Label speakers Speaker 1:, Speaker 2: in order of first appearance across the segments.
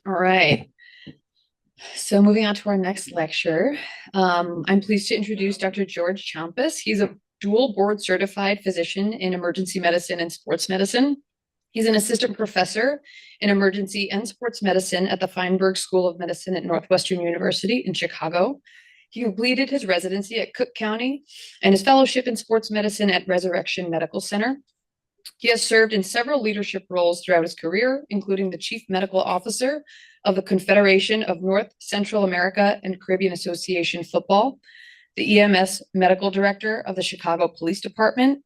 Speaker 1: All right. So moving on to our next lecture, I'm pleased to introduce Dr. George Chiampas. He's a dual board certified physician in emergency medicine and sports medicine. He's an assistant professor in emergency and sports medicine at the Feinberg School of Medicine at Northwestern University in Chicago. He completed his residency at Cook County and his fellowship in sports medicine at Resurrection Medical Center. He has served in several leadership roles throughout his career, including the Chief Medical Officer of the Confederation of North Central America and Caribbean Association Football, the EMS Medical Director of the Chicago Police Department,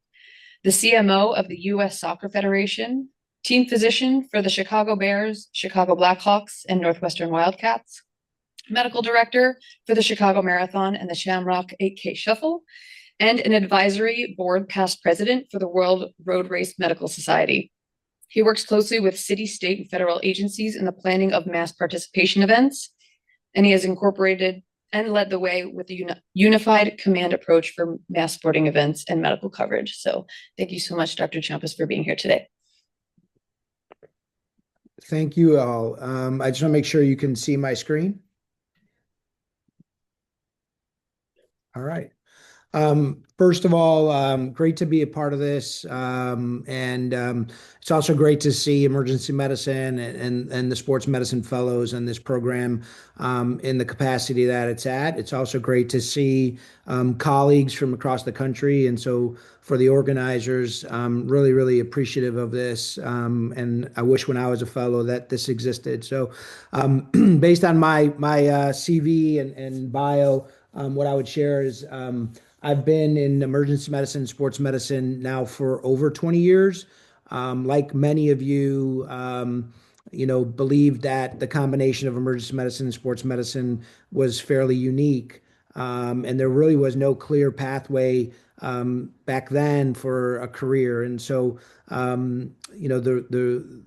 Speaker 1: the CMO of the U.S. Soccer Federation, team physician for the Chicago Bears, Chicago Blackhawks, and Northwestern Wildcats, medical director for the Chicago Marathon and the Shamrock 8K Shuffle, and an advisory board past president for the World Road Race Medical Society. He works closely with city, state, and federal agencies in the planning of mass participation events, and he has incorporated and led the way with the unified command approach for mass sporting events and medical coverage. So thank you so much, Dr. Chiampas, for being here today.
Speaker 2: Thank you all. I just want to make sure you can see my screen. All right. First of all, great to be a part of this. It's also great to see emergency medicine and the sports medicine fellows and this program in the capacity that it's at. It's also great to see colleagues from across the country. And so for the organizers, really, really appreciative of this. And I wish when I was a fellow that this existed. So based on my CV and bio, what I would share is I've been in emergency medicine, sports medicine now for over 20 years. Like many of you, believe that the combination of emergency medicine and sports medicine was fairly unique. And there really was no clear pathway back then for a career. And so,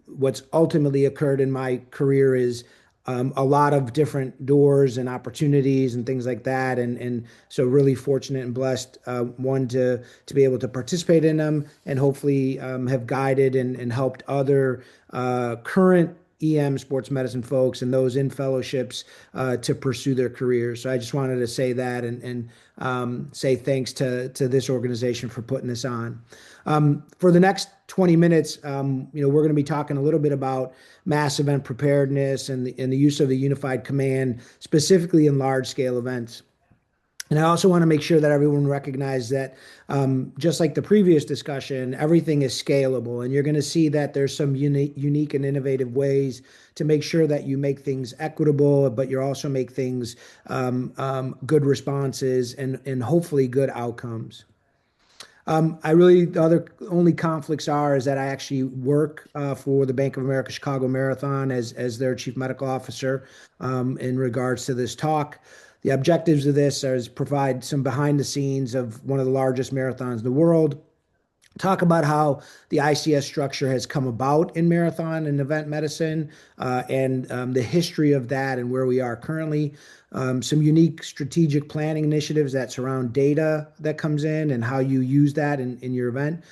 Speaker 2: what's ultimately occurred in my career is a lot of different doors and opportunities and things like that. And so really fortunate and blessed, one to be able to participate in them and hopefully have guided and helped other current EM sports medicine folks and those in fellowships to pursue their careers. So I just wanted to say that and say thanks to this organization for putting this on. For the next 20 minutes, we're going to be talking a little bit about mass event preparedness and the use of the unified command, specifically in large scale events. And I also want to make sure that everyone recognizes that just like the previous discussion, everything is scalable. And you're going to see that there's some unique and innovative ways to make sure that you make things equitable, but you also make things good responses and hopefully good outcomes. The other only conflicts is that I actually work for the Bank of America Chicago Marathon as their chief medical officer in regards to this talk. The objectives of this are to provide some behind the scenes of one of the largest marathons in the world, talk about how the ICS structure has come about in marathon and event medicine and the history of that and where we are currently. Some unique strategic planning initiatives that surround data that comes in and how you use that in your event.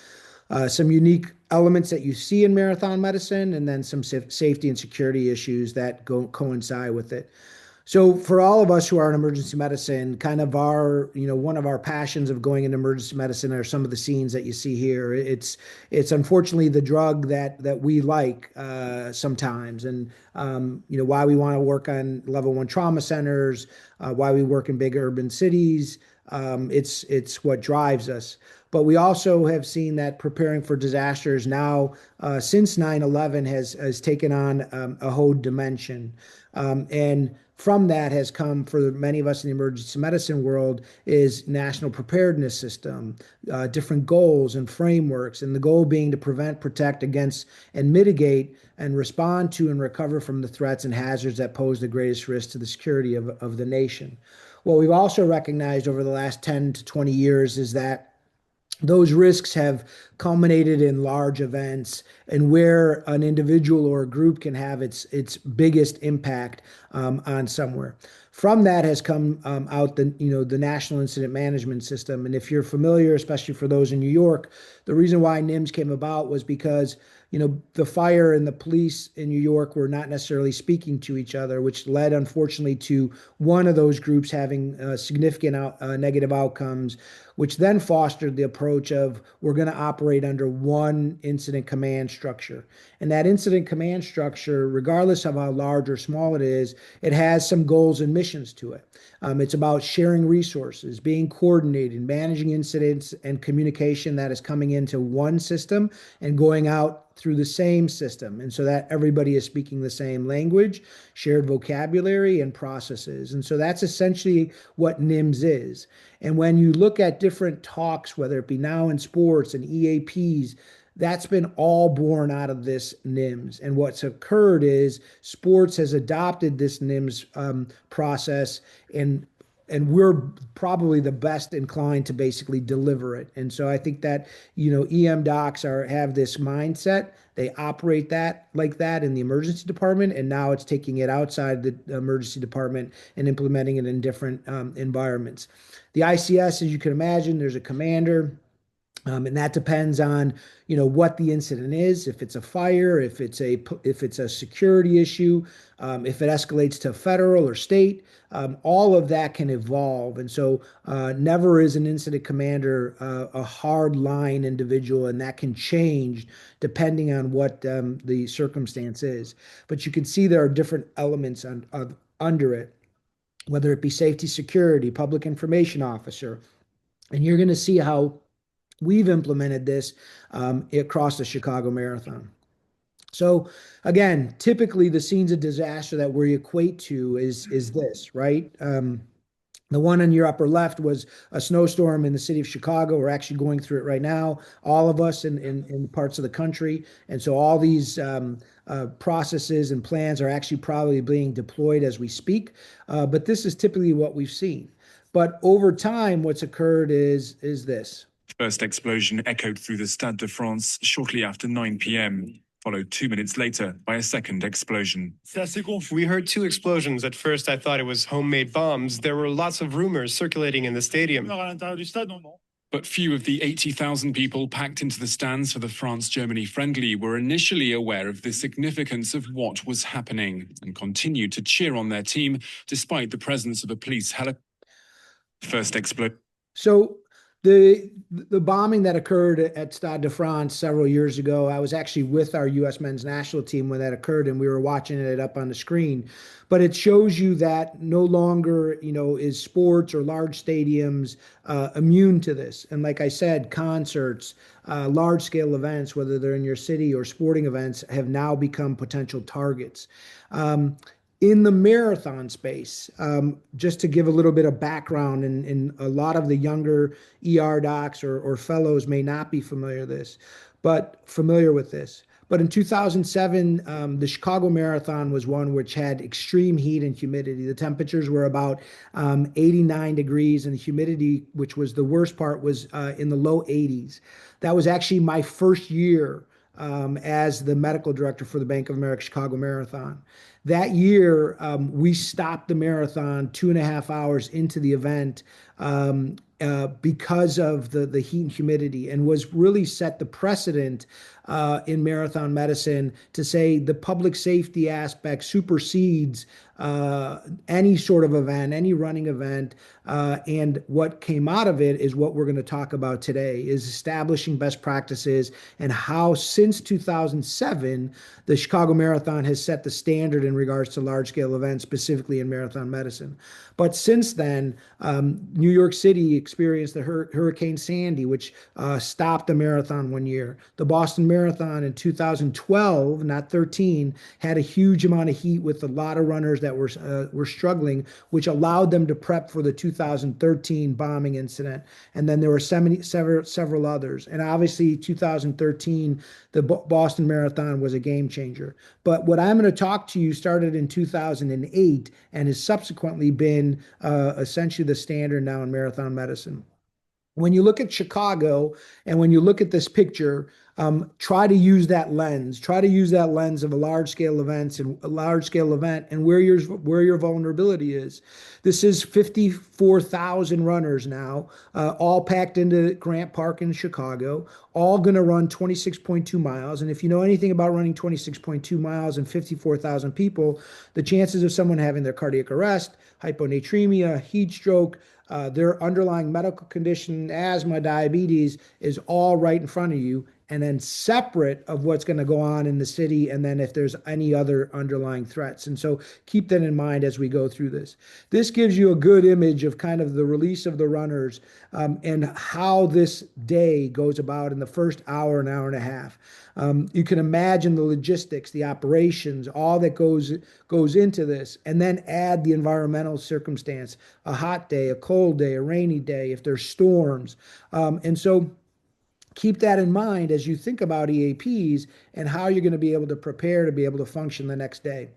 Speaker 2: Some unique elements that you see in marathon medicine, and then some safety and security issues that coincide with it. So for all of us who are in emergency medicine, kind of one of our passions of going into emergency medicine are some of the scenes that you see here. It's unfortunately the drug that we like sometimes, and why we want to work on level one trauma centers, why we work in big urban cities. It's what drives us. But we also have seen that preparing for disasters now, since 9/11, has taken on a whole dimension. And from that has come for many of us in the emergency medicine world is national preparedness system, different goals and frameworks, and the goal being to prevent, protect against, and mitigate and respond to and recover from the threats and hazards that pose the greatest risk to the security of the nation. What we've also recognized over the last 10 to 20 years is that those risks have culminated in large events and where an individual or a group can have its biggest impact on somewhere. From that has come out the National Incident Management System. And if you're familiar, especially for those in New York, the reason why NIMS came about was because the fire and the police in New York were not necessarily speaking to each other, which led, unfortunately, to one of those groups having significant negative outcomes, which then fostered the approach of we're going to operate under one incident command structure. And that incident command structure, regardless of how large or small it is, it has some goals and missions to it. It's about sharing resources, being coordinated, managing incidents and communication that is coming into one system and going out through the same system. And so that everybody is speaking the same language, shared vocabulary, and processes. And so that's essentially what NIMS is. And when you look at different talks, whether it be now in sports and EAPs, that's been all born out of this NIMS. And what's occurred is sports has adopted this NIMS process, and we're probably the best inclined to basically deliver it. And so I think that, EM docs have this mindset. They operate that like that in the emergency department, and now it's taking it outside the emergency department and implementing it in different environments. The ICS, as you can imagine, there's a commander. And that depends on, what the incident is. If it's a fire, if it's a security issue, if it escalates to federal or state, all of that can evolve. And so, never is an incident commander a hard line individual, and that can change depending on what the circumstance is. But you can see there are different elements under it, whether it be safety, security, public information officer, and you're going to see how we've implemented this across the Chicago Marathon. So again, typically the scenes of disaster that we equate to is this, right? The one in your upper left was a snowstorm in the city of Chicago. We're actually going through it right now, all of us in parts of the country. And so all these processes and plans are actually probably being deployed as we speak. But this is typically what we've seen. But over time, what's occurred is this.
Speaker 3: First explosion echoed through the Stade de France shortly after 9 p.m., followed 2 minutes later by a second explosion.
Speaker 4: We heard two explosions. At first, I thought it was homemade bombs. There were lots of rumors circulating in the stadium.
Speaker 3: But few of the 80,000 people packed into the stands for the France-Germany friendly were initially aware of the significance of what was happening and continued to cheer on their team despite the presence of a police helicopter. First explosion.
Speaker 2: So the bombing that occurred at Stade de France several years ago, I was actually with our U.S. men's national team when that occurred, and we were watching it up on the screen. But it shows you that no longer, is sports or large stadiums immune to this. And like I said, concerts, large-scale events, whether they're in your city or sporting events, have now become potential targets. In the marathon space, just to give a little bit of background, and a lot of the younger docs or fellows may not be familiar with this. But in 2007, the Chicago Marathon was one which had extreme heat and humidity. The temperatures were about 89 degrees, and the humidity, which was the worst part, was in the low 80s. That was actually my first year as the medical director for the Bank of America Chicago Marathon. That year, we stopped the marathon 2.5 hours into the event because of the heat and humidity, and was really set the precedent in marathon medicine to say the public safety aspect supersedes any sort of event, any running event. And what came out of it is what we're going to talk about today, is establishing best practices and how since 2007, the Chicago Marathon has set the standard in regards to large scale events, specifically in marathon medicine. But since then, New York City experienced the Hurricane Sandy, which stopped the marathon one year. The Boston Marathon in 2012, not 13, had a huge amount of heat with a lot of runners that were struggling, which allowed them to prep for the 2013 bombing incident. And then there were several others. And obviously, 2013, the Boston Marathon was a game changer. But what I'm going to talk to you started in 2008 and has subsequently been essentially the standard now in marathon medicine. When you look at Chicago and when you look at this picture, Try to use that lens. Try to use that lens of a large scale events and a large scale event and where your vulnerability is. This is 54,000 runners now, all packed into Grant Park in Chicago, all going to run 26.2 miles. And if you know anything about running 26.2 miles and 54,000 people, the chances of someone having their cardiac arrest, hyponatremia, heat stroke, their underlying medical condition, asthma, diabetes, is all right in front of you. And then separate of what's going to go on in the city, and then if there's any other underlying threats. And so keep that in mind as we go through this. This gives you a good image of kind of the release of the runners, and how this day goes about in the first hour, an hour and a half. You can imagine the logistics, the operations, all that goes into this, and then add the environmental circumstance, a hot day, a cold day, a rainy day, if there's storms. And so keep that in mind as you think about EAPs and how you're going to be able to prepare to be able to function the next day.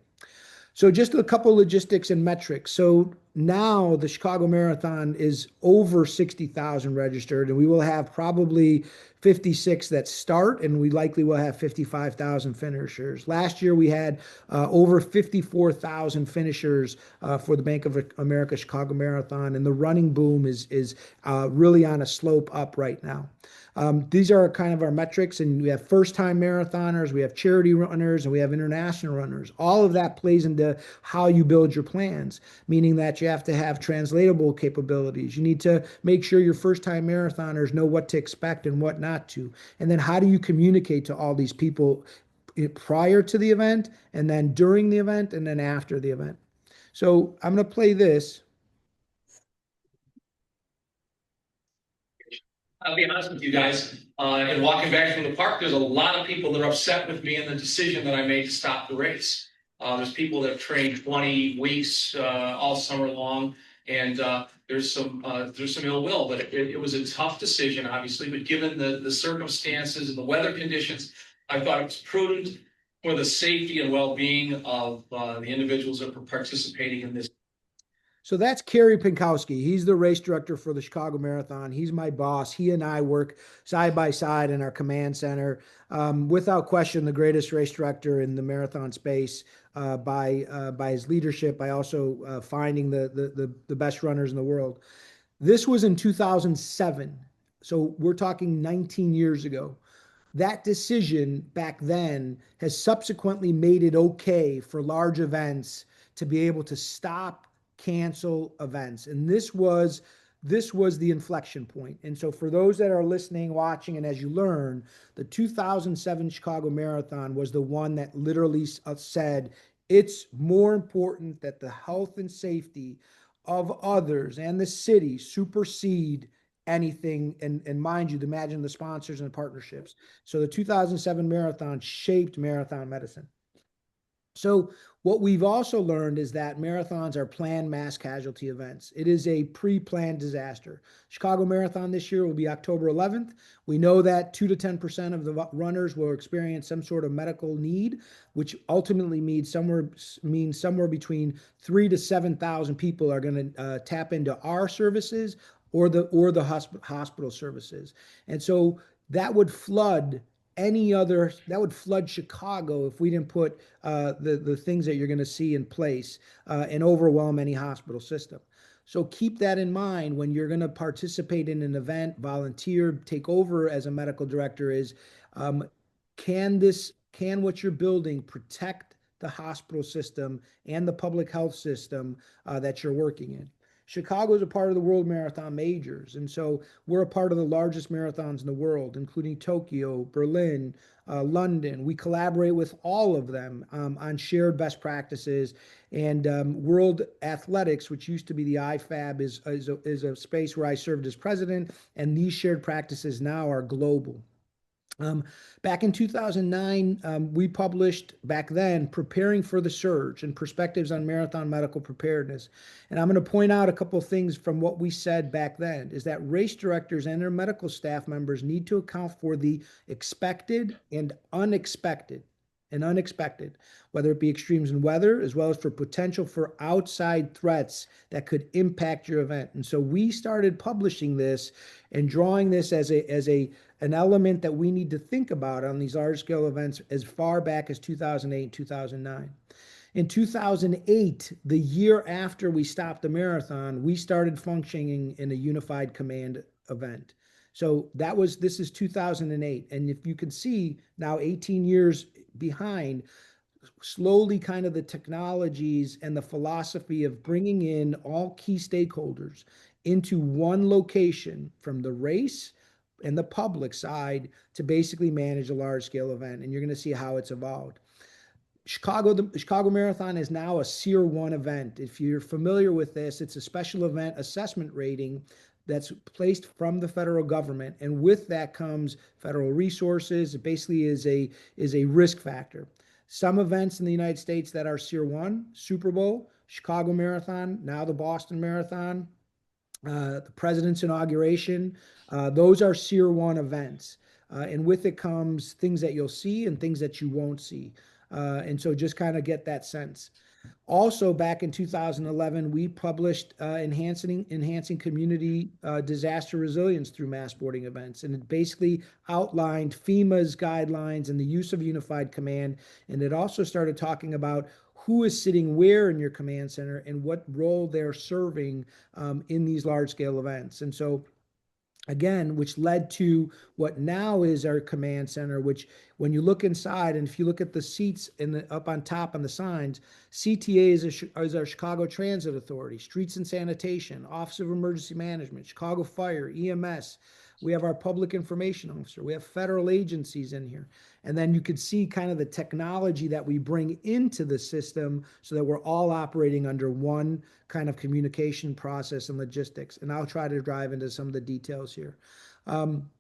Speaker 2: So just a couple logistics and metrics. So now the Chicago Marathon is over 60,000 registered, and we will have probably 56 that start, and we likely will have 55,000 finishers. Last year we had over 54,000 finishers for the Bank of America Chicago Marathon, and the running boom is really on a slope up right now. These are kind of our metrics, and we have first-time marathoners, we have charity runners, and we have international runners. All of that plays into how you build your plans, meaning that you have to have translatable capabilities. You need to make sure your first-time marathoners know what to expect and what not to. And then how do you communicate to all these people prior to the event, and then during the event, and then after the event? So I'm going to play this.
Speaker 5: I'll be honest with you guys. In walking back from the park, there's a lot of people that are upset with me and the decision that I made to stop the race. There's people that have trained 20 weeks all summer long, and there's some ill will. But it was a tough decision, obviously. But given the circumstances and the weather conditions, I thought it was prudent for the safety and well-being of the individuals that were participating in this.
Speaker 2: So that's Kerry Pinkowski. He's the race director for the Chicago Marathon. He's my boss. He and I work side by side in our command center. Without question, the greatest race director in the marathon space by his leadership, by also finding the best runners in the world. This was in 2007. So we're talking 19 years ago. That decision back then has subsequently made it okay for large events to be able to stop, cancel events. And this was the inflection point. And so for those that are listening, watching, and as you learn, the 2007 Chicago Marathon was the one that literally said, it's more important that the health and safety of others and the city supersede anything. And mind you, imagine the sponsors and partnerships. So the 2007 Marathon shaped marathon medicine. So what we've also learned is that marathons are planned mass casualty events. It is a pre-planned disaster. Chicago Marathon this year will be October 11th. We know that 2 to 10% of the runners will experience some sort of medical need, which ultimately means somewhere between 3,000 to 7,000 people are going to tap into our services or the hospital services. And so that would flood Chicago if we didn't put the things that you're going to see in place and overwhelm any hospital system. So keep that in mind when you're going to participate in an event, volunteer, take over as a medical director. Can what you're building protect the hospital system and the public health system that you're working in? Chicago is a part of the World Marathon Majors, and so we're a part of the largest marathons in the world, including Tokyo, Berlin, London. We collaborate with all of them on shared best practices, and World Athletics, which used to be the IFAB, is a space where I served as president, and these shared practices now are global. Back in 2009, we published back then Preparing for the Surge and Perspectives on Marathon Medical Preparedness. And I'm going to point out a couple of things from what we said back then is that race directors and their medical staff members need to account for the expected and unexpected, whether it be extremes in weather, as well as for potential for outside threats that could impact your event. And so we started publishing this and drawing this as a an element that we need to think about on these large scale events as far back as 2008 and 2009. In 2008, the year after we stopped the marathon, we started functioning in a unified command event. So this is 2008. And if you can see now 18 years behind, slowly kind of the technologies and the philosophy of bringing in all key stakeholders into one location from the race and the public side to basically manage a large scale event. And you're going to see how it's evolved. The Chicago Marathon is now a Tier 1 event. If you're familiar with this, it's a special event assessment rating that's placed from the federal government, and with that comes federal resources. It basically is a risk factor. Some events in the United States that are Tier 1, Super Bowl, Chicago Marathon, now the Boston Marathon, the president's inauguration, those are Tier 1 events. And with it comes things that you'll see and things that you won't see. And so just kind of get that sense. Also, back in 2011, we published Enhancing Community Disaster Resilience Through Mass Sporting Events. And it basically outlined FEMA's guidelines and the use of unified command. And it also started talking about who is sitting where in your command center and what role they're serving in these large scale events. And so again, which led to what now is our command center, which when you look inside, and if you look at the seats up on top on the signs, CTA is our Chicago Transit Authority, Streets and Sanitation, Office of Emergency Management, Chicago Fire, EMS. We have our public information officer. We have federal agencies in here. And then you could see kind of the technology that we bring into the system so that we're all operating under one kind of communication process and logistics. And I'll try to drive into some of the details here.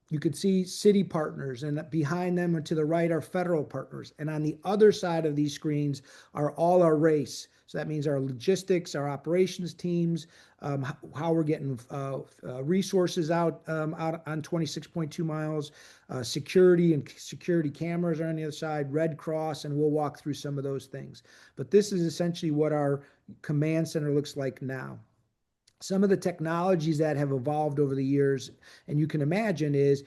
Speaker 2: You could see city partners, and behind them and to the right are federal partners. And on the other side of these screens are all our race. So that means our logistics, our operations teams, how we're getting resources out on 26.2 miles, security and security cameras are on the other side, Red Cross, and we'll walk through some of those things. But this is essentially what our command center looks like now. Some of the technologies that have evolved over the years, and you can imagine, is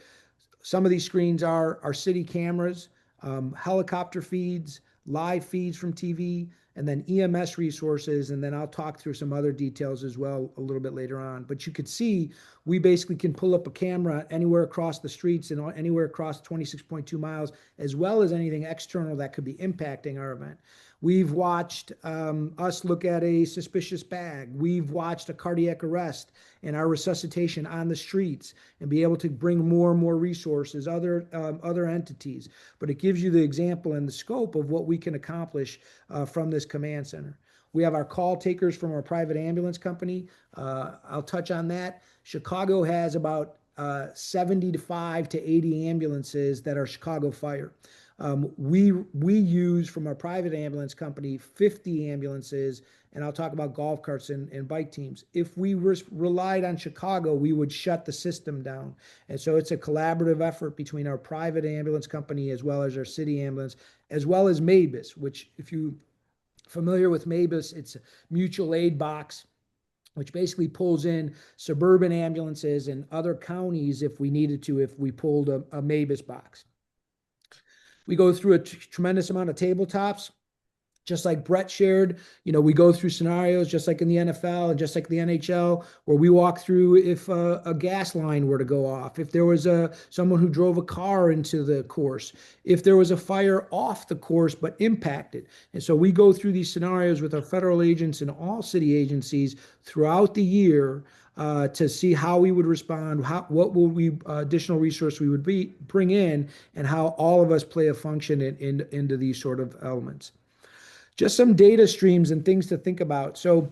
Speaker 2: some of these screens are city cameras, helicopter feeds, live feeds from TV, and then EMS resources. And then I'll talk through some other details as well a little bit later on. But you could see we basically can pull up a camera anywhere across the streets and anywhere across 26.2 miles, as well as anything external that could be impacting our event. We've watched us look at a suspicious bag. We've watched a cardiac arrest and our resuscitation on the streets and be able to bring more and more resources, other entities. But it gives you the example and the scope of what we can accomplish from this command center. We have our call takers from our private ambulance company. I'll touch on that. Chicago has about 75 to 80 ambulances that are Chicago Fire. We use from our private ambulance company 50 ambulances, and I'll talk about golf carts and bike teams. If we relied on Chicago, we would shut the system down. And so it's a collaborative effort between our private ambulance company as well as our city ambulance, as well as MABUS, which if you're familiar with MABUS, it's a mutual aid box, which basically pulls in suburban ambulances and other counties if we needed to, if we pulled a MABUS box. We go through a tremendous amount of tabletops. Just like Brett shared, we go through scenarios just like in the NFL and just like the NHL, where we walk through if a gas line were to go off, if there was someone who drove a car into the course, if there was a fire off the course but impacted. And so we go through these scenarios with our federal agents and all city agencies throughout the year to see how we would respond, what will we additional resource we would bring in, and how all of us play a function into these sort of elements. Just some data streams and things to think about. So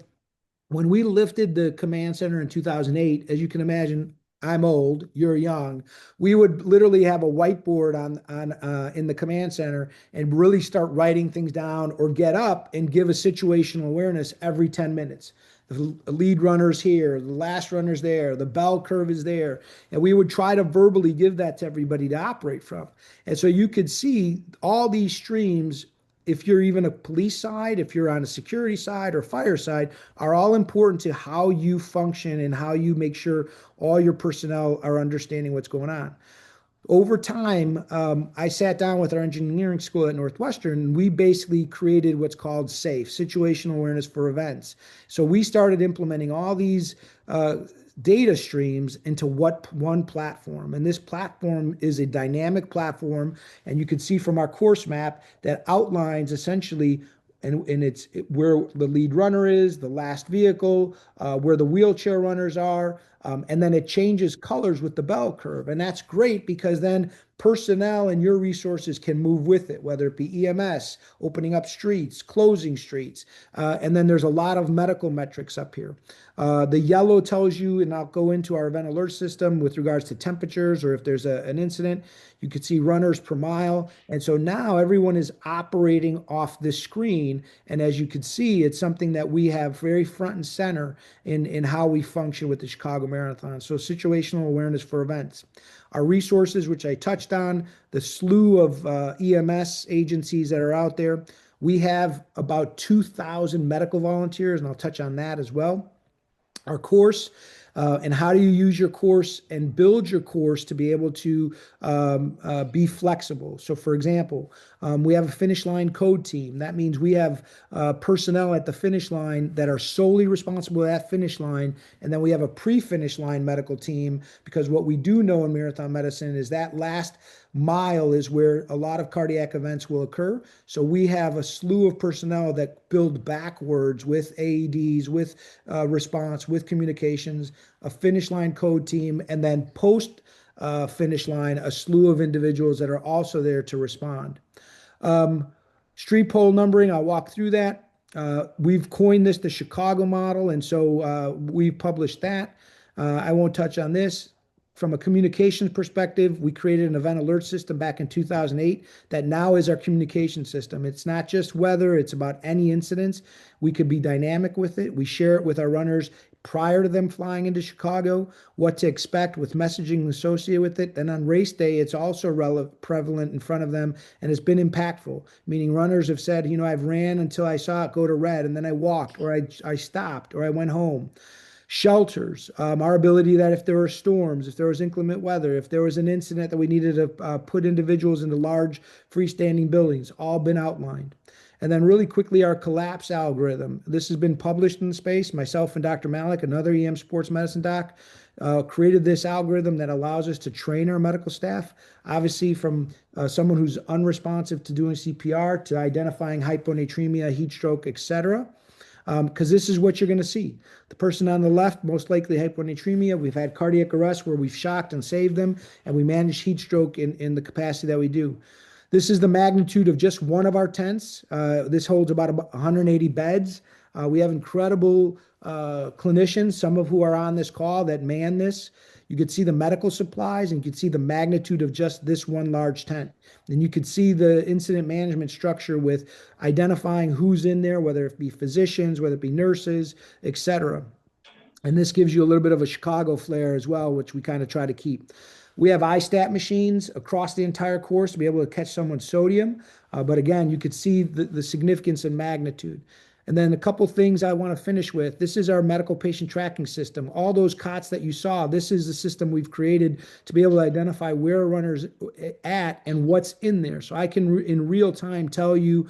Speaker 2: when we lifted the command center in 2008, as you can imagine, I'm old, you're young. We would literally have a whiteboard on in the command center and really start writing things down, or get up and give a situational awareness every 10 minutes. The lead runner's here, the last runner's there, the bell curve is there. And we would try to verbally give that to everybody to operate from. And so you could see all these streams, if you're even a police side, if you're on a security side or fire side, are all important to how you function and how you make sure all your personnel are understanding what's going on. Over time, I sat down with our engineering school at Northwestern, and we basically created what's called SAFE, Situational Awareness for Events. So we started implementing all these data streams into one platform. And this platform is a dynamic platform. And you can see from our course map that outlines essentially and it's where the lead runner is, the last vehicle, where the wheelchair runners are, and then it changes colors with the bell curve. And that's great because then personnel and your resources can move with it, whether it be EMS, opening up streets, closing streets. And then there's a lot of medical metrics up here. The yellow tells you, and I'll go into our event alert system with regards to temperatures or if there's an incident. You could see runners per mile. And so now everyone is operating off this screen. And as you can see, it's something that we have very front and center in how we function with the Chicago Marathon. So situational awareness for events. Our resources, which I touched on, the slew of EMS agencies that are out there. We have about 2,000 medical volunteers, and I'll touch on that as well. Our course, and how do you use your course and build your course to be able to be flexible. So for example, we have a finish line code team. That means we have personnel at the finish line that are solely responsible at that finish line. And then we have a pre-finish line medical team, because what we do know in marathon medicine is that last mile is where a lot of cardiac events will occur. So we have a slew of personnel that build backwards with AEDs, with response, with communications, a finish line code team, and then post finish line, a slew of individuals that are also there to respond. Street pole numbering, I'll walk through that. We've coined this the Chicago model, and so we've published that. I won't touch on this. From a communications perspective, we created an event alert system back in 2008 that now is our communication system. It's not just weather, it's about any incidents. We could be dynamic with it. We share it with our runners prior to them flying into Chicago, what to expect with messaging associated with it. Then on race day, it's also prevalent in front of them, and it's been impactful, meaning runners have said, I've ran until I saw it go to red, and then I walked, or I stopped, or I went home. Shelters, our ability that if there were storms, if there was inclement weather, if there was an incident that we needed to put individuals into large freestanding buildings, all been outlined. And then really quickly, our collapse algorithm. This has been published in the space. Myself and Dr. Malik, another EM sports medicine doc, created this algorithm that allows us to train our medical staff, obviously from someone who's unresponsive to doing CPR to identifying hyponatremia, heat stroke, etc. Because this is what you're going to see. The person on the left, most likely hyponatremia. We've had cardiac arrest where we've shocked and saved them, and we manage heat stroke in the capacity that we do. This is the magnitude of just one of our tents. This holds about 180 beds. We have incredible clinicians, some of who are on this call that man this. You could see the medical supplies, and you could see the magnitude of just this one large tent. And you could see the incident management structure with identifying who's in there, whether it be physicians, whether it be nurses, etc. And this gives you a little bit of a Chicago flair as well, which we kind of try to keep. We have iStat machines across the entire course to be able to catch someone's sodium. But again, you could see the significance and magnitude. And then a couple things I want to finish with. This is our medical patient tracking system. All those cots that you saw, this is the system we've created to be able to identify where a runner's at and what's in there. So I can, in real time, tell you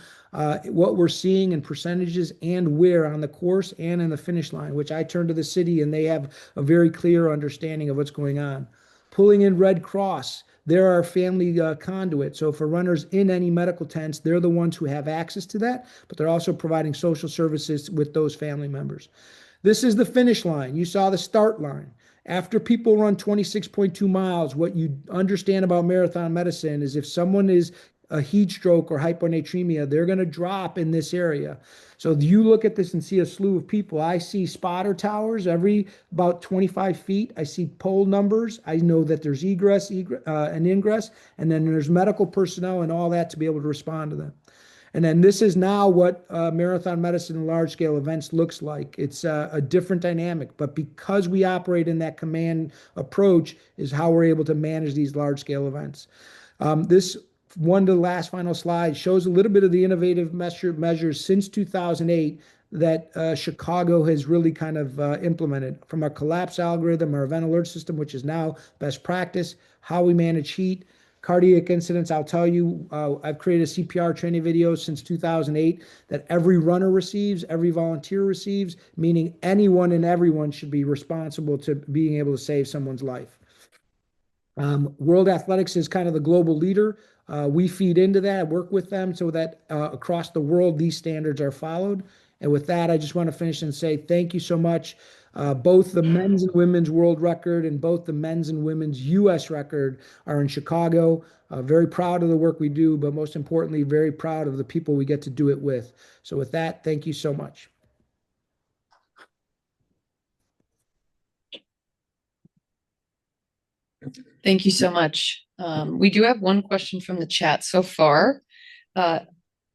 Speaker 2: what we're seeing in percentages and where on the course and in the finish line, which I turn to the city and they have a very clear understanding of what's going on. Pulling in Red Cross. They're our family conduit. So for runners in any medical tents, they're the ones who have access to that, but they're also providing social services with those family members. This is the finish line. You saw the start line. After people run 26.2 miles, what you understand about marathon medicine is if someone is a heat stroke or hyponatremia, they're going to drop in this area. So if you look at this and see a slew of people, I see spotter towers every about 25 feet. I see pole numbers. I know that there's egress and ingress, and then there's medical personnel and all that to be able to respond to them. And then this is now what marathon medicine and large-scale events looks like. It's a different dynamic, but because we operate in that command approach is how we're able to manage these large-scale events. This one to the last final slide shows a little bit of the innovative measures since 2008 that Chicago has really kind of implemented, from our collapse algorithm, our event alert system, which is now best practice, how we manage heat, cardiac incidents. I'll tell you, I've created a CPR training video since 2008 that every runner receives, every volunteer receives, meaning anyone and everyone should be responsible to being able to save someone's life. World Athletics is kind of the global leader. We feed into that, work with them so that across the world, these standards are followed. And with that, I just want to finish and say thank you so much. Both the men's and women's world record and both the men's and women's U.S. record are in Chicago. Very proud of the work we do, but most importantly, very proud of the people we get to do it with. So with that, thank you so much.
Speaker 1: Thank you so much. We do have one question from the chat so far.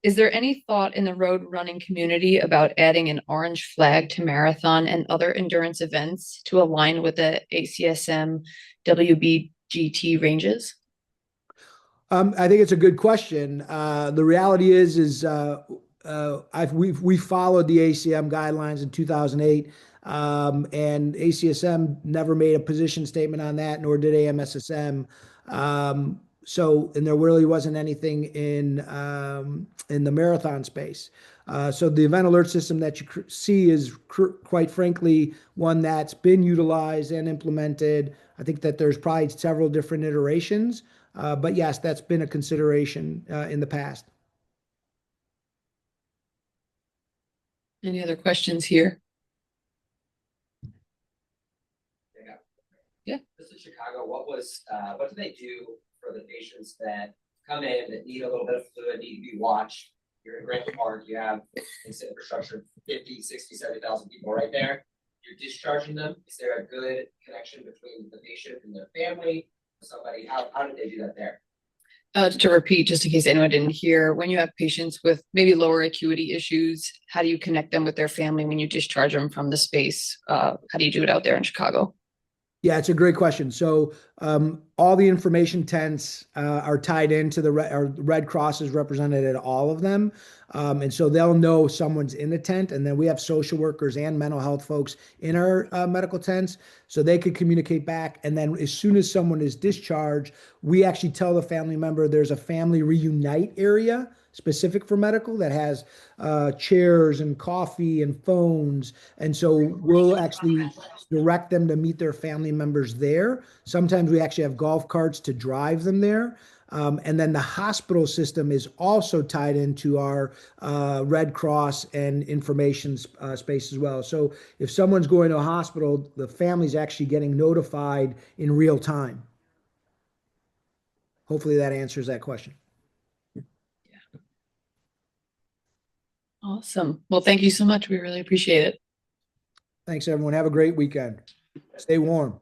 Speaker 1: Is there any thought in the road running community about adding an orange flag to marathon and other endurance events to align with the ACSM WBGT ranges?
Speaker 2: I think it's a good question. The reality is we followed the ACM guidelines in 2008, and ACSM never made a position statement on that, nor did AMSSM. And there really wasn't anything in the marathon space. So the event alert system that you see is quite frankly one that's been utilized and implemented. I think that there's probably several different iterations, but yes, that's been a consideration in the past.
Speaker 1: Any other questions here? Yeah.
Speaker 6: This is Chicago. What do they do for the patients that come in that need a little bit of fluid, need to be watched? You're in Grant Park, you have infrastructure, 50, 60, 70,000 people right there. You're discharging them. Is there a good connection between the patient and their family? Somebody, how did they do that there?
Speaker 1: To repeat, just in case anyone didn't hear, when you have patients with maybe lower acuity issues, how do you connect them with their family when you discharge them from the space? How do you do it out there in Chicago?
Speaker 2: Yeah, it's a great question. So all the information tents are tied into the Red Cross is represented at all of them. And so they'll know someone's in the tent. And then we have social workers and mental health folks in our medical tents. So they could communicate back. And then as soon as someone is discharged, we actually tell the family member there's a family reunite area specific for medical that has chairs and coffee and phones. And so we'll actually direct them to meet their family members there. Sometimes we actually have golf carts to drive them there. And then the hospital system is also tied into our Red Cross and information space as well. So if someone's going to a hospital, the family's actually getting notified in real time. Hopefully that answers that question.
Speaker 1: Awesome. Well, thank you so much. We really appreciate it.
Speaker 2: Thanks, everyone. Have a great weekend. Stay warm.